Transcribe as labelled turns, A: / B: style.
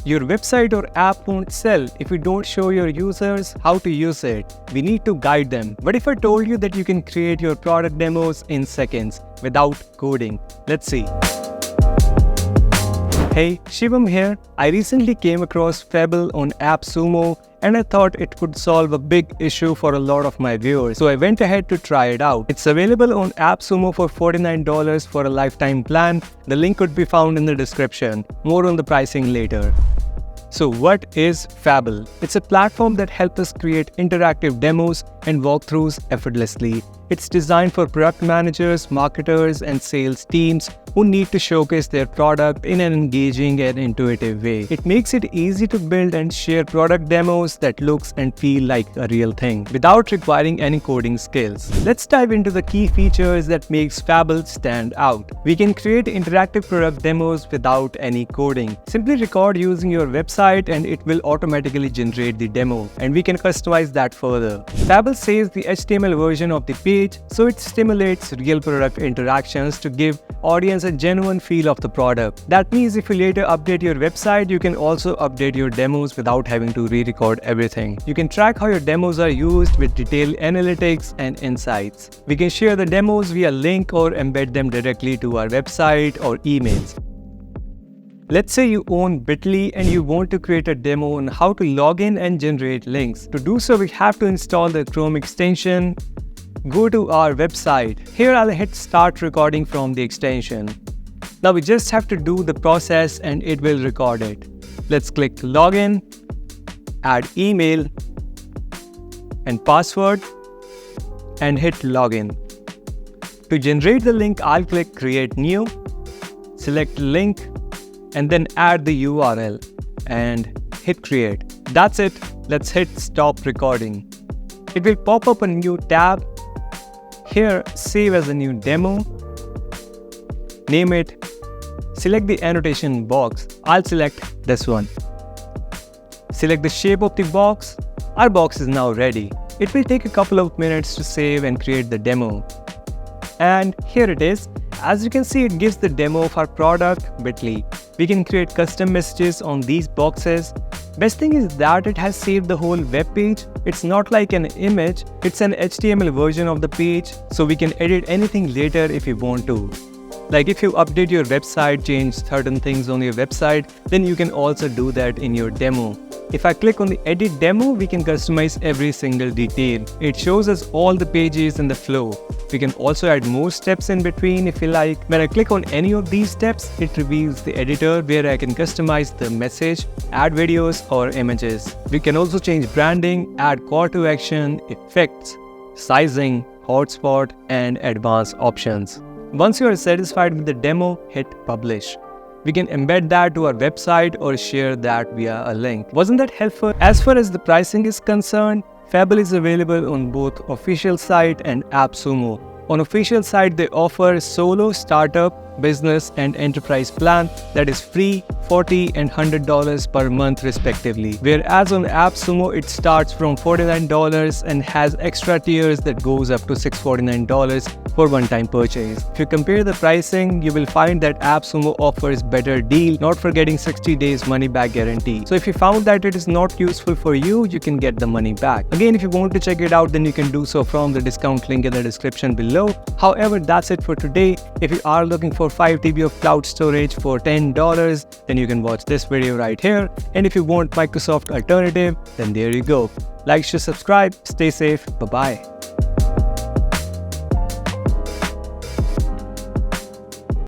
A: Your website or app won't sell if you don't show your users how to use it. We need to guide them. But if I told you that you can create your product demos in seconds without coding, let's see. Hey, Shivam here. I recently came across Fable on AppSumo and I thought it could solve a big issue for a lot of my viewers. So I went ahead to try it out. It's available on AppSumo for $49 for a lifetime plan. The link could be found in the description. More on the pricing later. So what is Fable? It's a platform that helps us create interactive demos and walkthroughs effortlessly. It's designed for product managers, marketers, and sales teams who need to showcase their product in an engaging and intuitive way. It makes it easy to build and share product demos that looks and feel like a real thing without requiring any coding skills. Let's dive into the key features that makes Fable stand out. We can create interactive product demos without any coding. Simply record using your website and it will automatically generate the demo, and we can customize that further. Fable saves the HTML version of the page, so it stimulates real product interactions to give audience a genuine feel of the product. That means if you later update your website, you can also update your demos without having to re-record everything. You can track how your demos are used with detailed analytics and insights. We can share the demos via link or embed them directly to our website or emails. Let's say you own Bitly and you want to create a demo on how to log in and generate links. To do so, we have to install the Chrome extension. Go to our website. Here I'll hit start recording from the extension. Now we just have to do the process and it will record it. Let's click login, add email and password and hit login. To generate the link, I'll click create new, select link and then add the URL and hit create. That's it. Let's hit stop recording. It will pop up a new tab. Here, save as a new demo. Name it. Select the annotation box. I'll select this one. Select the shape of the box. Our box is now ready. It will take a couple of minutes to save and create the demo. And here it is. As you can see, it gives the demo of our product, Bitly. We can create custom messages on these boxes. Best thing is that it has saved the whole web page. It's not like an image, it's an HTML version of the page, so we can edit anything later if you want to. Like if you update your website, change certain things on your website, then you can also do that in your demo. If I click on the edit demo, we can customize every single detail. It shows us all the pages in the flow. We can also add more steps in between if you like. When I click on any of these steps, it reveals the editor where I can customize the message, add videos or images. We can also change branding, add call to action, effects, sizing, hotspot and advanced options. Once you are satisfied with the demo, hit publish. We can embed that to our website or share that via a link. Wasn't that helpful? As far as the pricing is concerned, Fable is available on both official site and AppSumo. On official site, they offer solo, startup, business and enterprise plan that is free, $40 and $100 per month respectively. Whereas on AppSumo, it starts from $49 and has extra tiers that goes up to $649 for one-time purchase. If you compare the pricing, you will find that AppSumo offers better deal, not forgetting 60 days money-back guarantee. So if you found that it is not useful for you, you can get the money back. Again, if you want to check it out, then you can do so from the discount link in the description below. However, that's it for today. If you are looking for 5 TB of cloud storage for $10, then you can watch this video right here. And if you want Microsoft alternative, then there you go. Like, share, subscribe, stay safe, bye-bye.